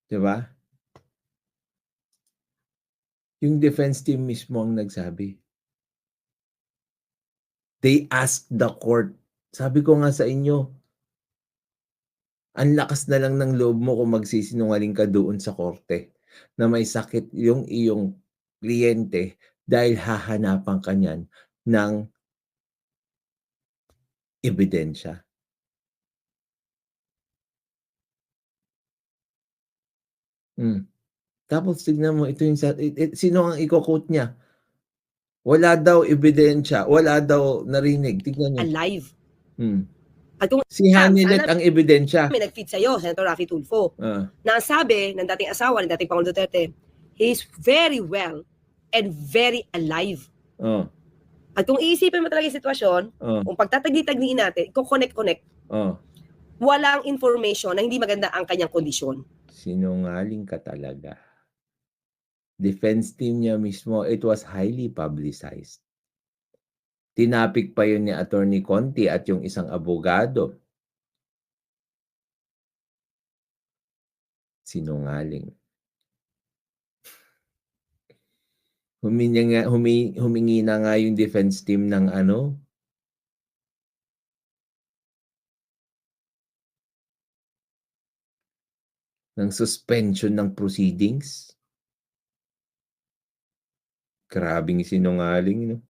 'Di ba? Yung defense team mismo ang nagsabi. They asked the court. Sabi ko nga sa inyo ang lakas na lang ng loob mo kung magsisinungaling ka doon sa korte, na may sakit yung iyong kliyente dahil hahanapan ka niyan ng ebidensya. Tapos tignan mo ito yung sa sino ang iko-quote niya? Wala daw ebidensya, wala daw narinig, tignan niyo. Alive. Hmm. At kung Si sana Hanilet ang ebidensya. may nag-feed sa'yo, Senator Raffy Tulfo, Oh. na ang sabi ng dating asawa ni dating Pangulong Duterte, he's very well and very alive. Oh. At kung iisipin mo talaga yung sitwasyon, Oh. kung pagtatagli-tagliin natin, iko-connect-connect, Oh. walang information na hindi maganda ang kanyang kondisyon. Sinungaling ka talaga. Defense team niya mismo, it was highly publicized. Tinapik pa yun ni Attorney Conti at yung isang abogado. Sinungaling. Humingi na nga yung defense team ng ano ng suspension ng proceedings. Grabeng sinungaling 'no.